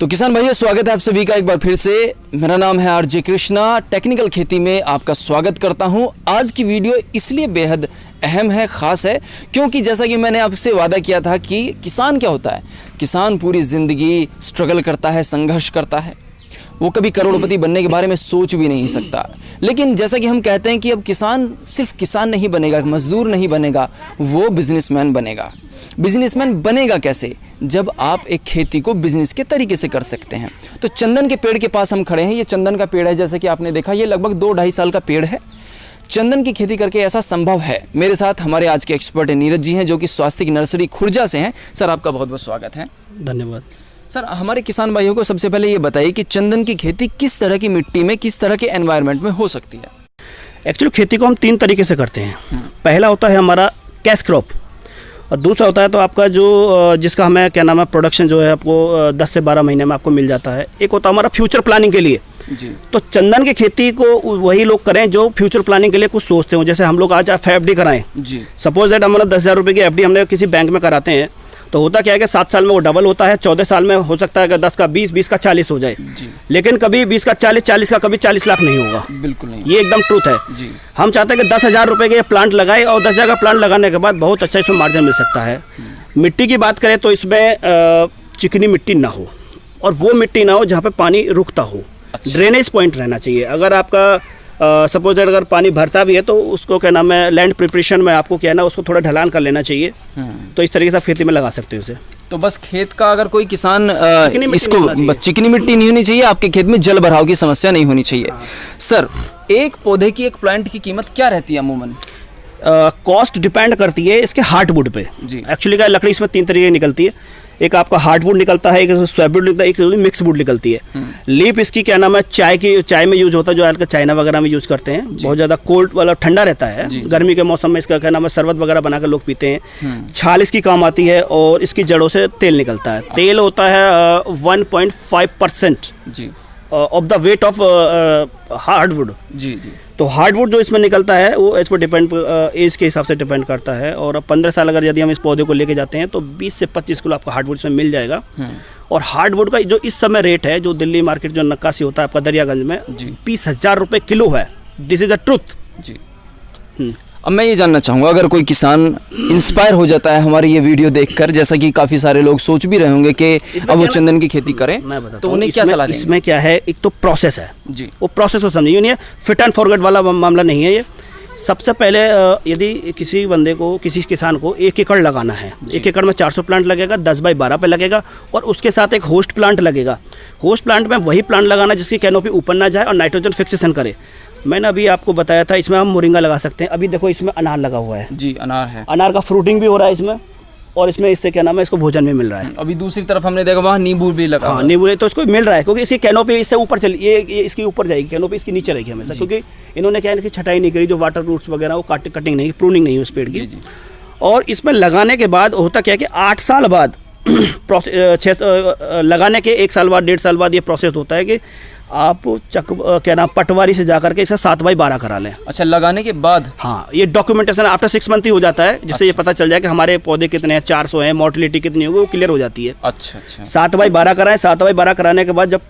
तो किसान भाइयों, स्वागत है आप सभी का एक बार फिर से। मेरा नाम है आरजे कृष्णा, टेक्निकल खेती में आपका स्वागत करता हूं। आज की वीडियो इसलिए बेहद अहम है, ख़ास है, क्योंकि जैसा कि मैंने आपसे वादा किया था कि किसान क्या होता है। किसान पूरी ज़िंदगी स्ट्रगल करता है, संघर्ष करता है। वो कभी करोड़पति बनने के बारे में सोच भी नहीं सकता। लेकिन जैसा कि हम कहते हैं कि अब किसान सिर्फ किसान नहीं बनेगा, मज़दूर नहीं बनेगा, वो बिजनेसमैन बनेगा। बिजनेसमैन बनेगा कैसे? जब आप एक खेती को बिजनेस के तरीके से कर सकते हैं। तो चंदन के पेड़ के पास हम खड़े हैं। ये चंदन का पेड़ है, जैसे कि आपने देखा, ये लगभग 2-2.5 साल का पेड़ है। चंदन की खेती करके ऐसा संभव है। मेरे साथ हमारे आज के एक्सपर्ट नीरज जी हैं, जो कि स्वास्थ्य की नर्सरी खुर्जा से हैं। सर, आपका बहुत बहुत स्वागत है। धन्यवाद। सर, हमारे किसान भाइयों को सबसे पहले ये बताइए कि चंदन की खेती किस तरह की मिट्टी में, किस तरह के एनवायरनमेंट में हो सकती है? एक्चुअली खेती को हम 3 तरीके से करते हैं। पहला होता है हमारा कैश क्रॉप, और दूसरा होता है तो आपका जो जिसका हमें क्या नाम है प्रोडक्शन जो है आपको 10 से 12 महीने में आपको मिल जाता है। एक होता है हमारा फ्यूचर प्लानिंग के लिए जी। तो चंदन की खेती को वही लोग करें जो फ्यूचर प्लानिंग के लिए कुछ सोचते हो। जैसे हम लोग आज आप FD कराएं जी, सपोज दैट हमारा 10,000 रुपये की FD हमने किसी बैंक में कराते हैं, तो होता क्या है कि 7 साल में वो डबल होता है। 14 साल में हो सकता है कि 10 का 20, 20 का 40 हो जाए जी। लेकिन कभी 20 का 40, 40 का कभी 40 लाख नहीं होगा। बिल्कुल नहीं। ये एकदम ट्रूथ है जी। हम चाहते हैं कि 10,000 रुपये के प्लांट लगाए और 10,000 का प्लांट लगाने के बाद बहुत अच्छा इसमें मार्जिन मिल सकता है। मिट्टी की बात करें तो इसमें चिकनी मिट्टी ना हो, और वो मिट्टी ना हो जहाँ पे पानी रुकता हो। अच्छा। ड्रेनेज पॉइंट रहना चाहिए। अगर आपका सपोज अगर पानी भरता भी है तो उसको क्या नाम है लैंड प्रिपरेशन में आपको क्या है ना उसको थोड़ा ढलान कर लेना चाहिए। तो इस तरीके से आप खेती में लगा सकते हो उसे। तो बस खेत का अगर कोई किसान इसको नहीं बस चिकनी मिट्टी नहीं होनी चाहिए, आपके खेत में जल भराव की समस्या नहीं होनी चाहिए। सर, एक पौधे की, एक प्लांट की कीमत क्या रहती है अमूमन? कॉस्ट डिपेंड करती है इसके हार्डवुड पे। एक्चुअली क्या लकड़ी इसमें 3 तरीके की निकलती है। एक आपका हार्डवुड निकलता है, एक सॉफ्टवुड निकलता है, एक मिक्स वुड निकलती है। लीफ इसकी क्या नाम है चाय में यूज होता है, जो आजकल चाइना वगैरह में यूज करते हैं। बहुत ज़्यादा कोल्ड वाला ठंडा रहता है। गर्मी के मौसम में इसका क्या नाम है शरबत वगैरह बनाकर लोग पीते हैं। छाल इसकी काम आती है और इसकी जड़ों से तेल निकलता है। तेल होता है 1.5% of the weight of hardwood. जी। तो हार्डवुड जो इसमें निकलता है वो इस पर डिपेंड एज के हिसाब से डिपेंड करता है। और 15 साल अगर यदि हम इस पौधे को लेके जाते हैं तो 20 से 25 किलो आपका हार्डवुड इसमें मिल जाएगा। और हार्डवुड का जो इस समय रेट है, जो दिल्ली मार्केट जो नक्काशी होता है आपका दरियागंज में, 20,000 रुपये किलो है। दिस इज द ट्रुथ जी। अब मैं ये जानना चाहूँगा, अगर कोई किसान इंस्पायर हो जाता है हमारी ये वीडियो देखकर, जैसा कि काफ़ी सारे लोग सोच भी रहे होंगे कि अब वो चंदन की खेती करें, तो उन्हें क्या सलाह देंगे? इसमें क्या है, एक तो प्रोसेस है जी। वो प्रोसेस को समझिए, ये फिट एंड फॉरगेट वाला मामला नहीं है। ये सबसे पहले यदि किसी बंदे को, किसी किसान को 1 एकड़ लगाना है, 1 एकड़ में 400 प्लांट लगेगा, 10x12 पे लगेगा, और उसके साथ एक होस्ट प्लांट लगेगा। होस्ट प्लांट में वही प्लांट लगाना जिसकी कैनोपी ऊपर ना जाए और नाइट्रोजन फिक्सेशन करे। मैंने अभी आपको बताया था इसमें हम मोरिंगा लगा सकते हैं। अभी देखो इसमें अनार लगा हुआ है जी, अनार है। अनार का फ्रूटिंग भी हो रहा है इसमें, और इसमें इससे क्या नाम है इसको भोजन भी मिल रहा है। अभी दूसरी तरफ हमने देखा वहाँ नींबू भी लगा। हाँ, नींबू तो इसको मिल रहा है क्योंकि इसकी कैनोपी इससे ऊपर चली, ये इसकी ऊपर जाएगी, कैनोपी इसकी नीचे रहेगी हमेशा, क्योंकि इन्होंने क्या है इसकी छटाई नहीं करी, जो वाटर रूट्स वगैरह वो कटिंग नहीं, प्रूनिंग नहीं है उस पेड़ की। और इसमें लगाने के बाद होता क्या है कि 8 साल बाद लगाने के 1 साल बाद, 1.5 साल बाद ये प्रोसेस होता है कि आप क्या नाम पटवारी से जाकर के इसे 7x12 करा लें। अच्छा, लगाने के बाद? हाँ, ये डॉक्यूमेंटेशन आफ्टर 6 मंथ ही हो जाता है, जिससे ये पता चल जाए कि हमारे पौधे कितने हैं, 400 हैं, मोर्टिलिटी कितनी होगी, वो क्लियर हो जाती है। अच्छा। 7x12 कराएं। 7x12 कराने के बाद जब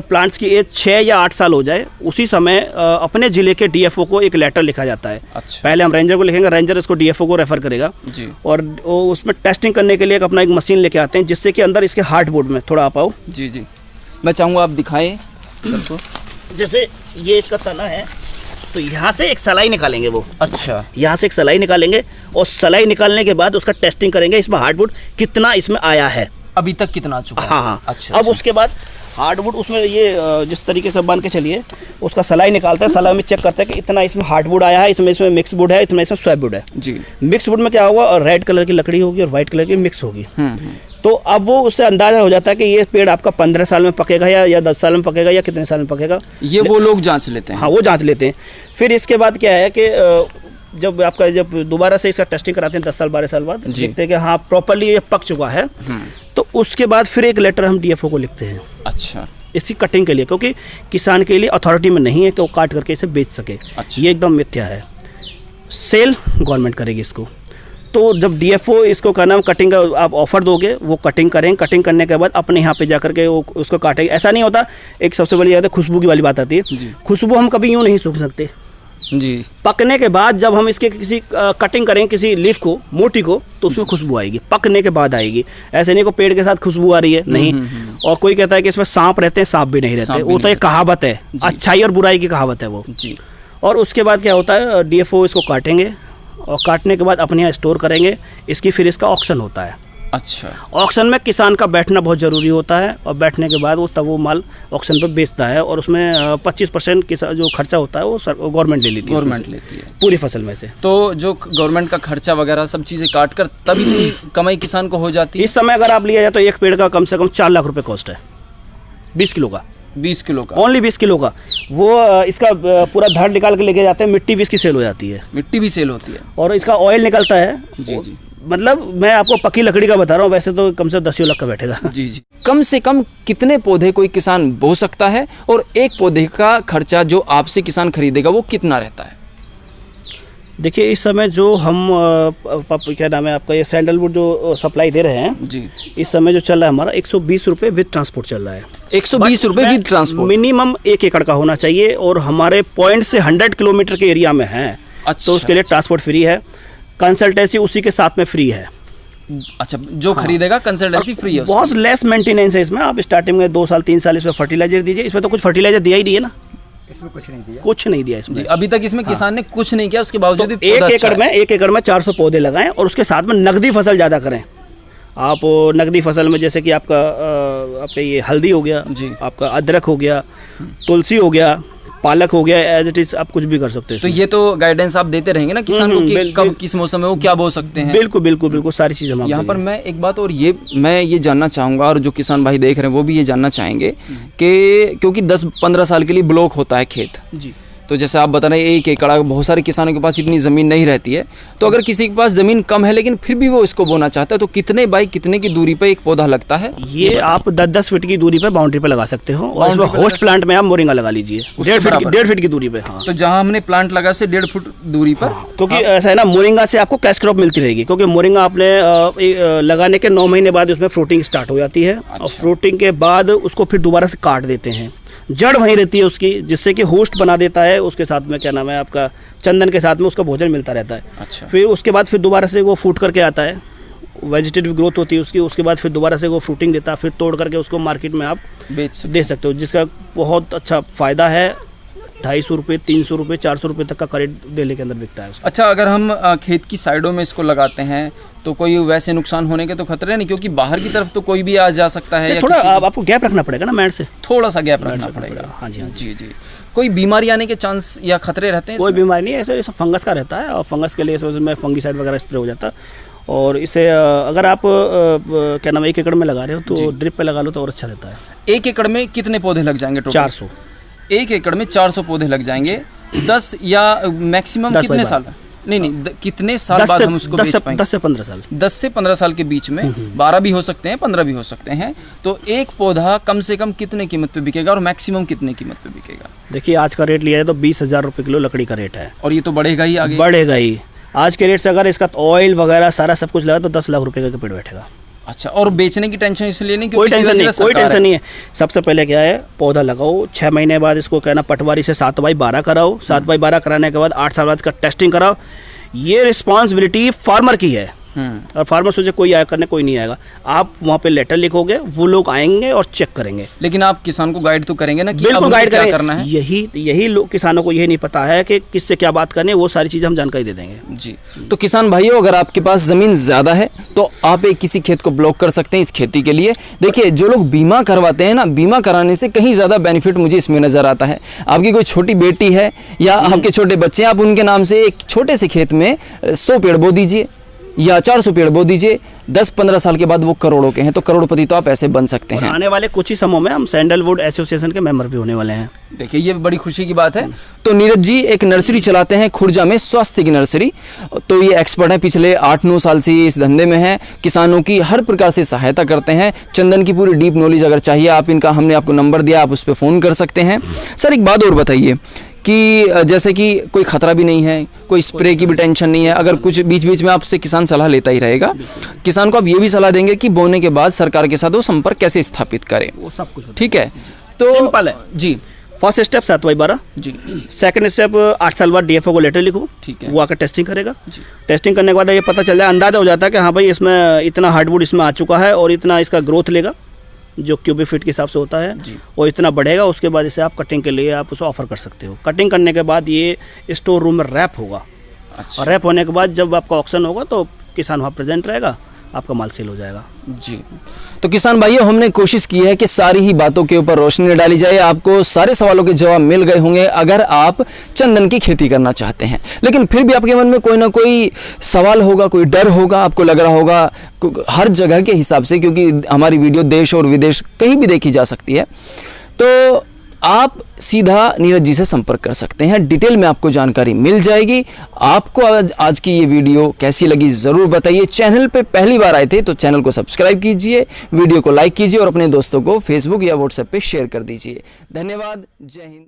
प्लांट्स की एज 6 या 8 साल हो जाए, उसी समय अपने जिले के DFO को एक लेटर लिखा जाता है। अच्छा। पहले हम रेंजर को लिखेंगे, रेंजर इसको DFO को रेफर करेगा जी। और उसमें टेस्टिंग करने के लिए अपना एक मशीन लेके आते हैं, जिससे कि अंदर इसके हार्डवुड में थोड़ा आप आओ। जी, मैं चाहूँगा आप दिखाएं सबको। जैसे ये इसका तना है, तो यहाँ से एक सलाई निकालेंगे वो। अच्छा। यहाँ से एक सलाई निकालेंगे और सलाई निकालने के बाद उसका टेस्टिंग करेंगे, इसमें हार्डवुड कितना इसमें आया है, अभी तक कितना आ चुका है। हाँ। अच्छा। अब उसके बाद हार्डवुड उसमें ये जिस तरीके से बांध के चलिए, उसका सलाई निकालता है, सलाई में चेक करता है कि इतना इसमें हार्डवुड आया है, इसमें मिक्स वुड है, इतना इसमें सॉफ्टवुड है जी। मिक्स वुड में क्या होगा, रेड कलर की लकड़ी होगी और व्हाइट कलर की मिक्स होगी। तो अब वो उससे अंदाजा हो जाता है कि ये पेड़ आपका 15 साल में पकेगा या 10 साल में पकेगा या कितने साल में पकेगा। ये वो लोग जांच लेते हैं। हाँ, वो जांच लेते हैं। फिर इसके बाद क्या है कि जब दोबारा से इसका टेस्टिंग कराते हैं 10 साल 12 साल बाद, देखते हैं कि हाँ प्रॉपर्ली ये पक चुका है, तो उसके बाद फिर एक लेटर हम DFO को लिखते हैं। अच्छा। इसकी कटिंग के लिए, क्योंकि किसान के लिए अथॉरिटी में नहीं है कि वो काट करके इसे बेच सके। अच्छा। ये एकदम मिथ्या है। सेल गवर्नमेंट करेगी इसको। तो जब डीएफओ इसको क्या नाम कटिंग का आप ऑफर दोगे, वो कटिंग करेंगे, कटिंग करने के बाद अपने यहाँ पे जाकर के वो उसको काटेंगे। ऐसा नहीं होता। एक सबसे बड़ी बात है खुशबू की वाली बात आती है। खुशबू हम कभी यूँ नहीं सूख सकते जी। पकने के बाद जब हम इसके किसी कटिंग करेंगे किसी लीफ को, मोटी को, तो उसमें खुशबू आएगी, पकने के बाद आएगी। ऐसे नहीं को पेड़ के साथ खुशबू आ रही है, नहीं। और कोई कहता है कि इसमें सांप रहते हैं, सांप भी नहीं रहते, वो तो एक कहावत है, अच्छाई और बुराई की कहावत है वो जी। और उसके बाद क्या होता है, डीएफओ इसको काटेंगे और काटने के बाद अपने यहाँ स्टोर करेंगे। इसकी फिर इसका ऑक्शन होता है। अच्छा। ऑक्शन में किसान का बैठना बहुत ज़रूरी होता है, और बैठने के बाद वो तब वो माल ऑक्शन पर बेचता है, और उसमें 25% जो खर्चा होता है वो गवर्नमेंट ले लेती है, गवर्नमेंट लेती है पूरी फसल में से। तो जो गवर्नमेंट का खर्चा वगैरह सब चीज़ें काट कर तब इतनी कमाई किसान को हो जाती है। इस समय अगर आप लिया जाए तो एक पेड़ का कम से कम 4 लाख रुपए कॉस्ट है, 20 किलो का। 20 किलो का, ओनली 20 किलो का। वो इसका पूरा धड़ निकाल के लेके जाते हैं, मिट्टी भी इसकी सेल हो जाती है, मिट्टी भी सेल होती है, और इसका ऑयल निकलता है जी जी। मतलब मैं आपको पक्की लकड़ी का बता रहा हूँ, वैसे तो कम से 10 लाख का बैठेगा जी जी। कम से कम कितने पौधे कोई किसान बो सकता है, और एक पौधे का खर्चा जो आपसे किसान खरीदेगा वो कितना रहता है? देखिए इस समय जो हम क्या नाम है आपका, ये सैंडलवुड जो सप्लाई दे रहे हैं जी, इस समय जो चल रहा है हमारा 120 रुपये विद ट्रांसपोर्ट चल रहा है। 120 रुपये विद ट्रांसपोर्ट। मिनिमम 1 एकड़ का होना चाहिए, और हमारे पॉइंट से 100 किलोमीटर के एरिया में है। अच्छा, तो उसके लिए ट्रांसपोर्ट फ्री है, कंसल्टेंसी उसी के साथ में फ्री है। अच्छा, जो खरीदेगा कंसल्टेंसी फ्री है। बहुत लेस मेंटेनेंस है इसमें। आप स्टार्टिंग में 2 साल 3 साल इसमें फर्टिलाइजर दीजिए। इसमें तो कुछ फर्टिलाइजर दिया ही नहीं है ना, इसमें कुछ नहीं दिया इसमें। अभी तक इसमें किसान ने कुछ नहीं किया, उसके बावजूद तो 1 एकड़ में 400 पौधे लगाएं, और उसके साथ में नकदी फसल ज़्यादा करें। आप नकदी फसल में जैसे कि आपका ये हल्दी हो गया जी, आपका अदरक हो गया, तुलसी हो गया, पालक हो गया, एज इट इज आप कुछ भी कर सकते हैं। तो ये तो गाइडेंस आप देते रहेंगे ना किसान को कि कब किस मौसम में वो क्या बो सकते हैं। बिल्कुल बिल्कुल बिल्कुल, सारी चीज़ हम यहाँ पर मैं एक बात और मैं ये जानना चाहूँगा, और जो किसान भाई देख रहे हैं वो भी ये जानना चाहेंगे कि क्योंकि 10-15 साल के लिए ब्लॉक होता है खेत जी, तो जैसे आप बता रहे हैं 1 एकड़, बहुत सारे किसानों के पास इतनी ज़मीन नहीं रहती है, तो अगर किसी के पास ज़मीन कम है लेकिन फिर भी वो इसको बोना चाहता है, तो कितने बाई कितने की दूरी पे एक पौधा लगता है? ये आप 10-10 फीट की दूरी पे बाउंड्री पे लगा सकते हो, और इसमें होस्ट प्लांट में आप मोरिंगा लगा लीजिए 1.5 फीट की दूरी पे। हाँ, तो जहाँ हमने प्लांट लगा उसे 1.5 फुट दूरी पर, क्योंकि ऐसा है ना, मोरिंगा से आपको कैश क्रॉप मिलती रहेगी, क्योंकि मोरिंगा आपने लगाने के 9 महीने बाद उसमें फ्रूटिंग स्टार्ट हो जाती है। और फ्रूटिंग के बाद उसको फिर दोबारा से काट देते हैं, जड़ वहीं रहती है उसकी, जिससे कि होस्ट बना देता है। उसके साथ में क्या नाम है आपका, चंदन के साथ में उसका भोजन मिलता रहता है। अच्छा। फिर उसके बाद फिर दोबारा से वो फूट करके आता है, वेजिटेटिव ग्रोथ होती है उसकी। उसके बाद फिर दोबारा से वो फ्रूटिंग देता है, फिर तोड़ करके उसको मार्केट में आप दे सकते हो, जिसका बहुत अच्छा फ़ायदा है। 250 रुपये, 300 रुपये, 400 रुपये तक का करेट दिल्ली के अंदर बिकता है उसका। अच्छा, अगर हम खेत की साइडों में इसको लगाते हैं तो कोई वैसे नुकसान होने के तो खतरे नहीं, क्योंकि बाहर की तरफ तो कोई भी आ जा सकता है, या थोड़ा आपको गैप रखना पड़ेगा ना, मैट से थोड़ा सा गैप रखना पड़ेगा। हाँ जी, हाँ जी जी। कोई बीमारी आने के चांस या खतरे रहते हैं? कोई बीमारी नहीं है, ऐसे फंगस का रहता है, और फंगस के लिए इसमें फंगीसाइड वगैरह स्प्रे हो जाता है। और इसे अगर आप क्या नाम 1 एकड़ में लगा रहे हो तो ड्रिप पे लगा लो तो और अच्छा रहता है। 1 एकड़ में कितने पौधे लग जाएंगे? 400। 1 एकड़ में 400 पौधे लग जाएंगे। 10 या मैक्सिमम कितने साल? नहीं, कितने साल बाद हम उसको बेच पाएंगे? 10 से 15 साल। 10 से 15 साल के बीच में 12 भी हो सकते हैं, 15 भी हो सकते हैं। तो एक पौधा कम से कम कितने कीमत पे बिकेगा, और मैक्सिमम कितने कीमत पे बिकेगा? देखिए आज का रेट लिया जाए तो 20,000 रुपये किलो लकड़ी का रेट है, और ये तो बढ़ेगा ही आगे, बढ़ेगा ही। आज के रेट से अगर इसका ऑयल वगैरह सारा सब कुछ लगा तो 10 लाख रुपये का पेड़ बैठेगा। अच्छा, और बेचने की टेंशन इसलिए नहीं? कोई टेंशन नहीं, कोई टेंशन नहीं है। सबसे पहले क्या है, पौधा लगाओ, 6 महीने बाद इसको कहना पटवारी से 7/12 कराओ, 7/12 कराने के बाद 8 साल बाद इसका टेस्टिंग कराओ। ये रिस्पॉन्सिबिलिटी फार्मर की है, और फार्मर सोचे कोई आया करने, कोई नहीं आएगा। आप वहाँ पे लेटर लिखोगे, वो लोग आएंगे और चेक करेंगे। लेकिन आप किसान को गाइड तो करेंगे ना कि बिल्कुल गाइड क्या करना है। यही लोग किसानों को यही नहीं पता है कि किससे क्या बात करनी है, वो सारी चीज़ें हम जानकारी दे देंगे जी। तो किसान भाइयों, अगर आपके पास ज़मीन ज़्यादा है तो आप एक किसी खेत को ब्लॉक कर सकते हैं इस खेती के लिए। देखिए, जो लोग बीमा करवाते हैं ना, बीमा कराने से कहीं ज़्यादा बेनिफिट मुझे इसमें नज़र आता है। आपकी कोई छोटी बेटी है या आपके छोटे बच्चे हैं, आप उनके नाम से एक छोटे से खेत में 100 पेड़ बो दीजिए या 400 पेड़ बो दीजिए। 10-15 साल के बाद वो करोड़ों के हैं, तो करोड़पति तो आप ऐसे बन सकते हैं। आने वाले कुछ ही समय में हम सैंडलवुड एसोसिएशन के मेंबर भी होने वाले हैं। देखिए, ये बड़ी खुशी की बात है। तो नीरज जी एक नर्सरी चलाते हैं खुर्जा में, स्वास्थ्य की नर्सरी। तो ये एक्सपर्ट हैं, पिछले 8-9 साल से इस धंधे में हैं, किसानों की हर प्रकार से सहायता करते हैं। चंदन की पूरी डीप नॉलेज अगर चाहिए, आप इनका, हमने आपको नंबर दिया, आप उस पर फ़ोन कर सकते हैं। सर एक बात और बताइए कि जैसे कि कोई खतरा भी नहीं है, कोई स्प्रे की भी टेंशन नहीं है। अगर कुछ बीच बीच में आपसे किसान सलाह लेता ही रहेगा, किसान को आप ये भी सलाह देंगे कि बोने के बाद सरकार के साथ वो संपर्क कैसे स्थापित करें, वो सब कुछ ठीक है। तो सिंपल है जी। फर्स्ट स्टेप 7/12 जी। सेकंड स्टेप 8 साल बाद डीएफओ को लेटर लिखो, ठीक है। वो आकर टेस्टिंग करेगा। टेस्टिंग करने के बाद ये पता चल जाए, अंदाजा हो जाता है कि हाँ भाई इसमें इतना हार्डवुड इसमें आ चुका है और इतना इसका ग्रोथ लेगा जो क्यूबिक फीट के हिसाब से होता है, और इतना बढ़ेगा। उसके बाद इसे आप कटिंग के लिए आप उसे ऑफर कर सकते हो। कटिंग करने के बाद ये स्टोर रूम में रैप होगा। अच्छा। और रैप होने के बाद जब आपका ऑक्शन होगा तो किसान वहाँ प्रेजेंट रहेगा, आपका माल सेल हो जाएगा। जी। तो किसान भाइयों, हमने कोशिश की है कि सारी ही बातों के ऊपर रोशनी डाली जाए। आपको सारे सवालों के जवाब मिल गए होंगे अगर आप चंदन की खेती करना चाहते हैं। लेकिन फिर भी आपके मन में कोई ना कोई सवाल होगा, कोई डर होगा, आपको लग रहा होगा हर जगह के हिसाब से, क्योंकि हमारी वीडियो देश और विदेश कहीं भी देखी जा सकती है, तो आप सीधा नीरज जी से संपर्क कर सकते हैं। डिटेल में आपको जानकारी मिल जाएगी। आपको आज की ये वीडियो कैसी लगी ज़रूर बताइए। चैनल पे पहली बार आए थे तो चैनल को सब्सक्राइब कीजिए, वीडियो को लाइक कीजिए और अपने दोस्तों को फेसबुक या व्हाट्सएप पे शेयर कर दीजिए। धन्यवाद। जय हिंद।